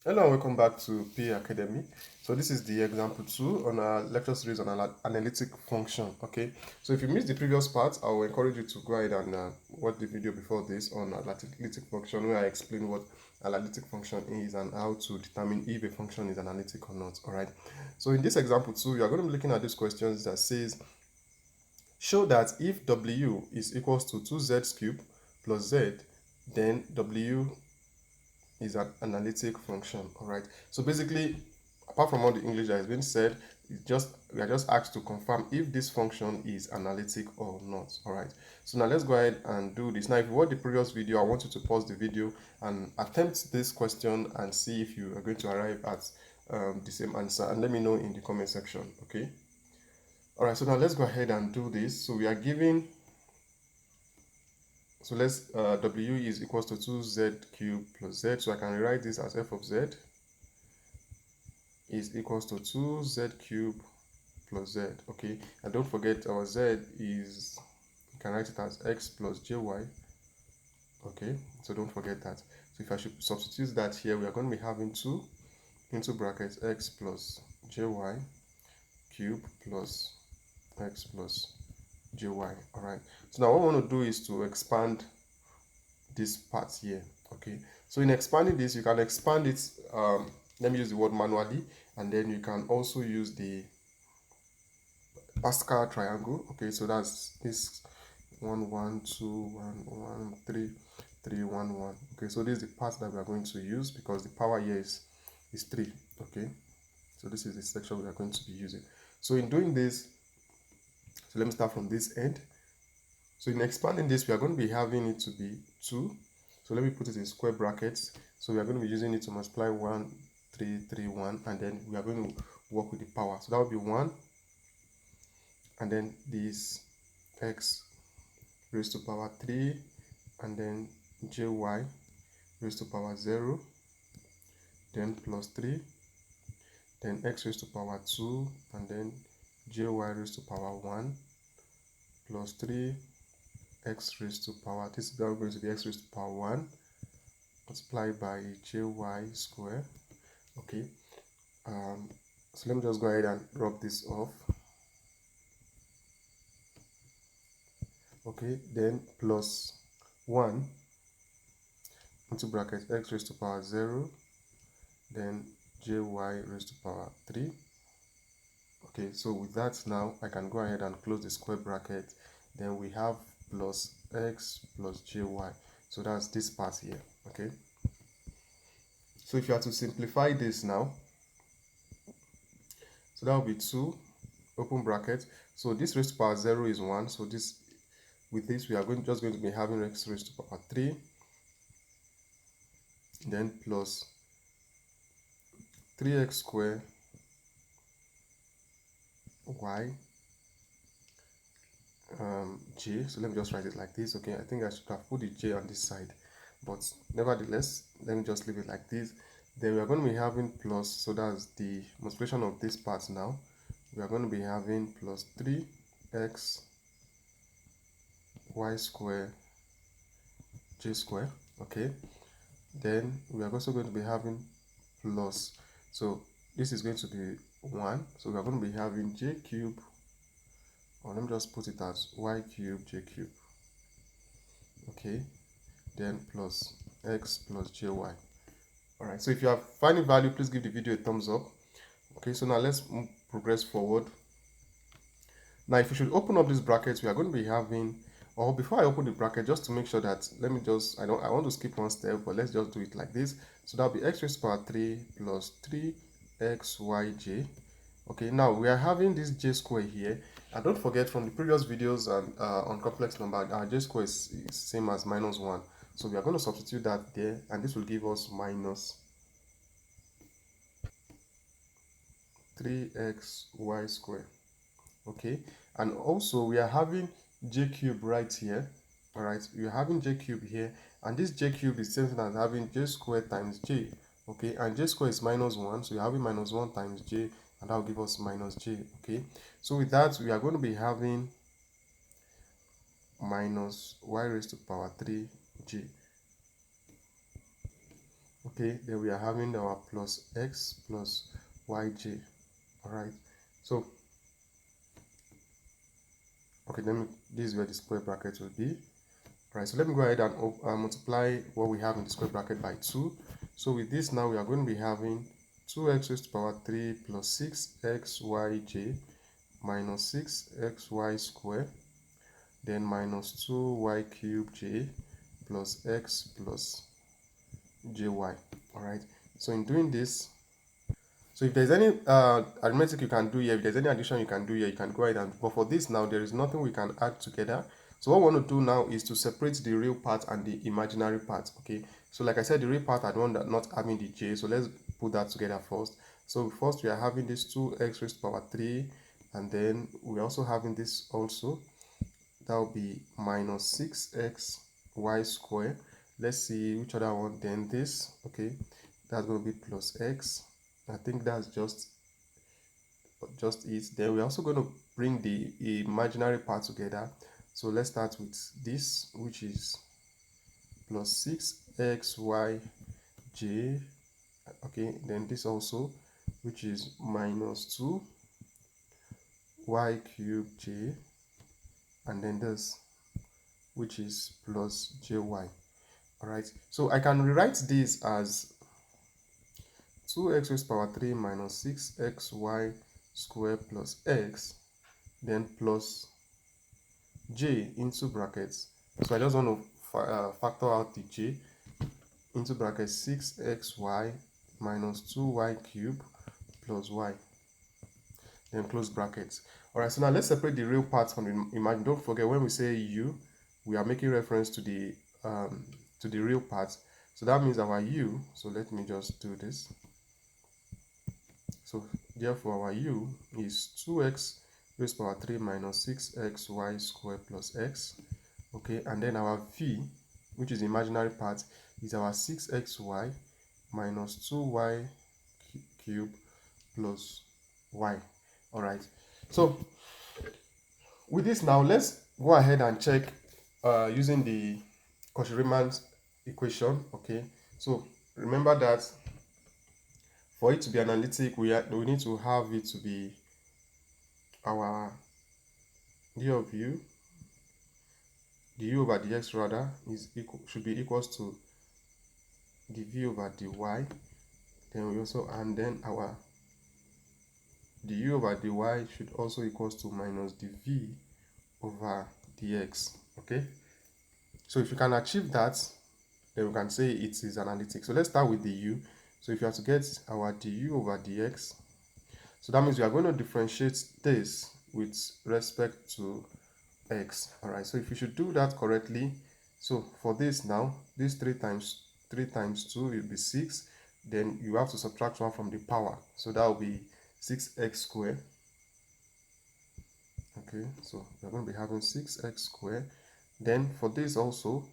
Hello and welcome back to P Academy. So this is the example 2 on our lecture series on analytic function. Okay, so if you missed the previous part, I will encourage you to go ahead and watch the video before this on analytic function, where I explain what analytic function is and how to determine if a function is analytic or not. All right, so in this example 2, you are going to be looking at these questions that says, show that if W is equals to 2z cubed plus z, then W is an analytic function. All right, so basically, apart from all the English that has been said, we are just asked to confirm if this function is analytic or not. All right, so now let's go ahead and do this. Now if you watch the previous video, I want you to pause the video and attempt this question and see if you are going to arrive at the same answer, and let me know in the comment section. Okay, all right, so now let's go ahead and do this. So we are given, so let's W is equals to 2z cubed plus z, so I can rewrite this as f of z is equals to 2z cubed plus z. Okay, and don't forget our z is, you can write it as x plus jy. Okay, so don't forget that. So if I should substitute that here, we are going to be having 2 into brackets x plus jy cube plus x plus jy. All right, so now what I want to do is to expand this part here. Okay, so in expanding this, you can expand it, let me use the word manually, and then you can also use the Pascal triangle. Okay, so that's this 1 1 2 1 1 3 3 1 1. Okay, so this is the part that we are going to use because the power here is 3. Okay, so this is the section we are going to be using. So in doing this, so let me start from this end. So in expanding this, we are going to be having it to be 2. So let me put it in square brackets. So we are going to be using it to multiply 1 3 3 1, and then we are going to work with the power. So that will be 1, and then this x raised to power 3, and then jy raised to power 0, then plus 3, then x raised to power 2, and then jy raised to power 1, plus 3, x raised to power, this is now going to be x raised to power 1 multiplied by jy square. Okay, so let me just go ahead and rub this off. Okay, then plus 1 into bracket x raised to power 0, then jy raised to power 3. Okay, so with that, now I can go ahead and close the square bracket. Then we have plus x plus jy, so that's this part here. Okay, so if you are to simplify this now, so that will be 2 open bracket, so this raised to power 0 is 1, so this, with this we are just going to be having x raised to power 3, then plus 3x squared y j. So let me just write it like this. Okay, I think I should have put the j on this side, but nevertheless, let me just leave it like this. Then we are going to be having plus, so that's the multiplication of this part. Now we are going to be having plus 3x y square j square. Okay, then we are also going to be having plus, so this is going to be 1, so we are going to be having j cube, or let me just put it as y cube j cube. Okay, then plus x plus jy. All right, so if you are finding value, please give the video a thumbs up. Okay, so now let's progress forward. Now if you should open up these brackets, we are going to be having, or before I open the bracket, just to make sure that, let me just, I want to skip one step, but let's just do it like this. So that'll be x raised to power 3 plus 3xyj. Okay, now we are having this j square here, and don't forget from the previous videos and on complex number, our j square is same as -1, so we are going to substitute that there, and this will give us minus 3xy square. Okay, and also we are having j cube right here. All right, we are having j cube here, and this j cube is same thing as having j squared times j. Okay, and j square is -1, so you're having -1 times j, and that will give us minus j. Okay, so with that, we are going to be having minus y raised to power 3j. Okay, then we are having our plus x plus yj. All right, so okay, then this is where the square bracket will be. All right, so let me go ahead and multiply what we have in the square bracket by 2. So with this now, we are going to be having 2x raised to the power 3 plus 6xyj minus 6xy squared, then minus 2y cubed j plus x plus jy. All right, so in doing this, so if there's any arithmetic you can do here, if there's any addition you can do here, you can go ahead and, but for this now, there is nothing we can add together. So what we want to do now is to separate the real part and the imaginary part. Okay, so like I said, the real part are the one that not having the j, so let's put that together first. So first we are having this 2x raised to the power 3, and then we're also having this also, that will be minus 6xy squared. Let's see which other one, then this. Okay, that's going to be plus x. I think that's just it. Then we're also going to bring the imaginary part together. So let's start with this, which is plus 6xyj. Okay, then this also, which is minus 2y cubed j, and then this, which is plus jy. All right, so I can rewrite this as 2x raised to the power 3 minus 6xy squared plus x, then plus j into brackets. So I just want to factor out the j into brackets 6xy minus 2y cubed plus y, then close brackets. All right, so now let's separate the real parts from the imagine. Don't forget, when we say u, we are making reference to the real parts. So that means our u, so let me just do this. So therefore our u is 2x raised to the power 3 minus 6xy squared plus x. Okay, and then our v, which is the imaginary part, is our 6xy minus 2y cubed plus y. All right, so with this now, let's go ahead and check using the Cauchy Reiman equation. Okay, so remember that for it to be analytic, we need to have it to be our d of u, du over dx rather, is equal, should be equals to dv over dy. Then we also, and then our du over dy should also equals to minus dv over dx. Okay, so if you can achieve that, then we can say it is analytic. So let's start with the u. So if you have to get our du over dx, so that means we are going to differentiate this with respect to x. All right, so if you should do that correctly, so for this now, this 3 times 2 will be 6. Then you have to subtract 1 from the power, so that will be 6x squared. Okay, so we're going to be having 6x squared. Then for this also,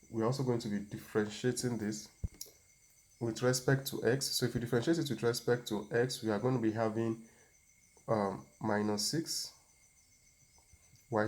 we're also going to be differentiating this with respect to x. So if you differentiate it with respect to x, we are going to be having minus 6y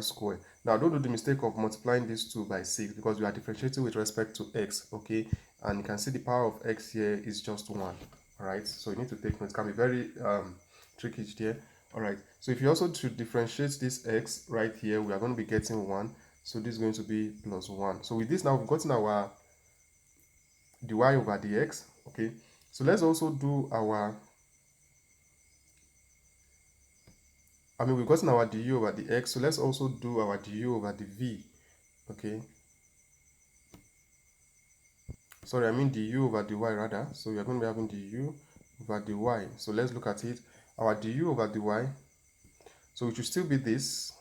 squared. Now don't do the mistake of multiplying these two by 6, because we are differentiating with respect to x. Okay, and you can see the power of x here is just 1. All right, so you need to take note. It can be very tricky there. All right, so if you also to differentiate this x right here, we are going to be getting 1. So this is going to be plus 1. So with this now, we've gotten our dy over dx. Okay, so let's also do our, we've gotten our du over the x, so let's also do our du over the v. Okay, sorry, du over dy rather. So we are going to be having du over dy. So let's look at it. Our du over dy, so it should still be this.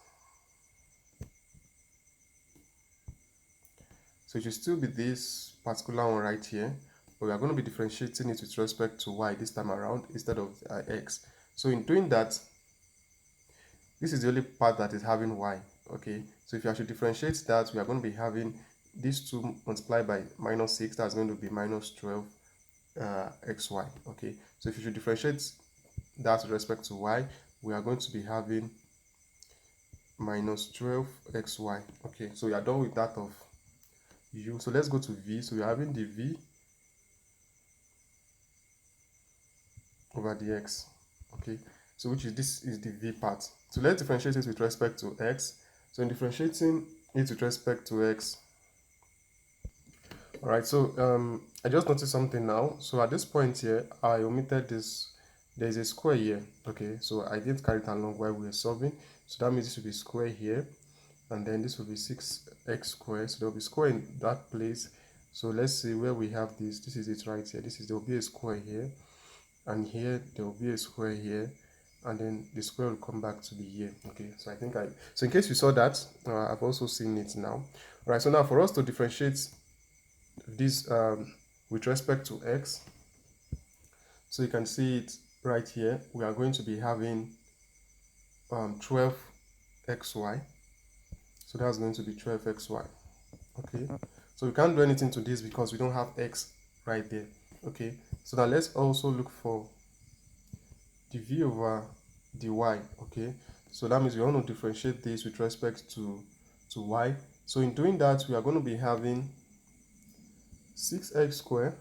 So it should still be this particular one right here, but we are going to be differentiating it with respect to y this time around instead of x. So in doing that, this is the only part that is having y. Okay, so if you actually differentiate that, we are going to be having these two multiplied by minus 6, that's going to be minus 12 xy. Okay, so if you should differentiate that with respect to y, we are going to be having minus 12 xy. Okay, so we are done with that of u. So let's go to v. So we are having the v over the x. Okay, so which is, this is the v part. So let's differentiate it with respect to x. So in differentiating it with respect to x, all right, so I just noticed something now. So at this point here, I omitted this. There's a square here. Okay, so I didn't carry it along while we were solving. So that means this will be square here, and then this will be 6x squared. So there will be square in that place. So let's see where we have this. This is it right here. This is, there will be a square here, and here there will be a square here, and then the square will come back to be here. Okay, so I think so in case you saw that, I've also seen it now. All right, so now for us to differentiate this with respect to x, so you can see it right here. We are going to be having 12xy. So that's going to be 12xy. Okay, so we can't do anything to this because we don't have x right there. Okay, so now let's also look for dv over dy. Okay, so that means we want to differentiate this with respect to y. So in doing that, we are going to be having 6x squared,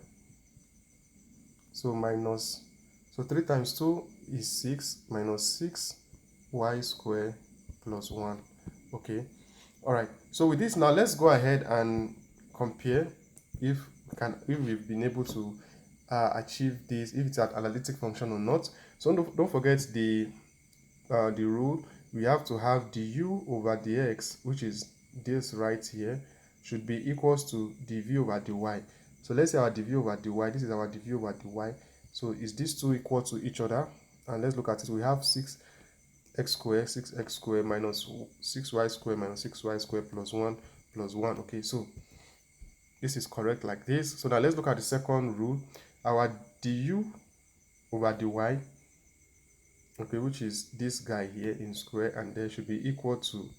so minus, so 3 times 2 is 6, minus 6y squared plus 1. Okay, all right, so with this now, let's go ahead and compare if we've been able to achieve this, if it's an analytic function or not. So don't forget the rule. We have to have du over dx, which is this right here, should be equals to dv over dy. So let's say our dv over dy, this is our dv over dy. So is these two equal to each other? And let's look at it. We have 6x squared minus 6y squared minus 6y squared plus 1 plus 1. Okay, so this is correct like this. So now let's look at the second rule. Our du over dy, okay, which is this guy here in square, and there should be equal to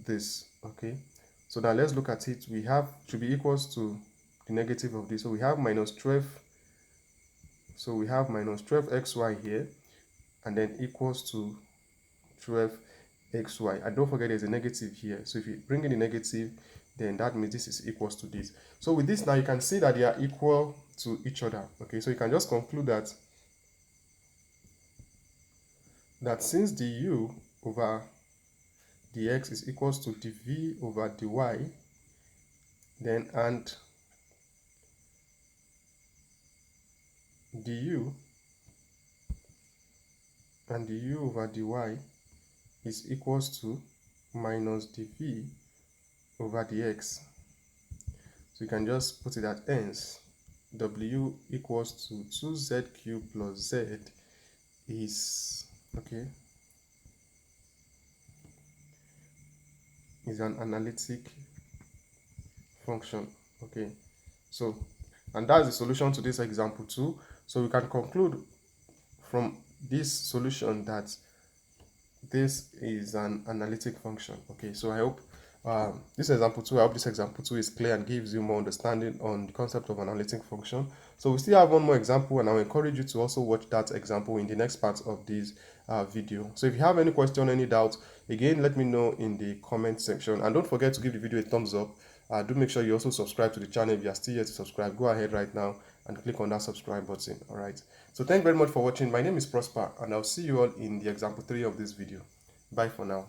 this. Okay, so now let's look at it. We have should be equals to the negative of this. So we have minus 12. So we have minus 12xy here, and then equals to 12xy. And don't forget there's a negative here. So if you bring in the negative, then that means this is equals to this. So with this now, you can see that they are equal to each other. Okay, so you can just conclude that since du over dx is equals to dv over dy, then and du over dy is equals to minus dv over dx. So you can just put it at hence w equals to 2z cubed plus z is, okay, is an analytic function. Okay, so and that's the solution to this example 2. So we can conclude from this solution that this is an analytic function. Okay, so I hope this example 2, I hope this example 2 is clear and gives you more understanding on the concept of analytic function. So we still have one more example, and I'll encourage you to also watch that example in the next part of this video. So if you have any question, any doubt, again, let me know in the comment section, and don't forget to give the video a thumbs up. Do make sure you also subscribe to the channel. If you are still yet to subscribe, go ahead right now and click on that subscribe button. All right, so thank you very much for watching. My name is Prosper, and I'll see you all in the example 3 of this video. Bye for now.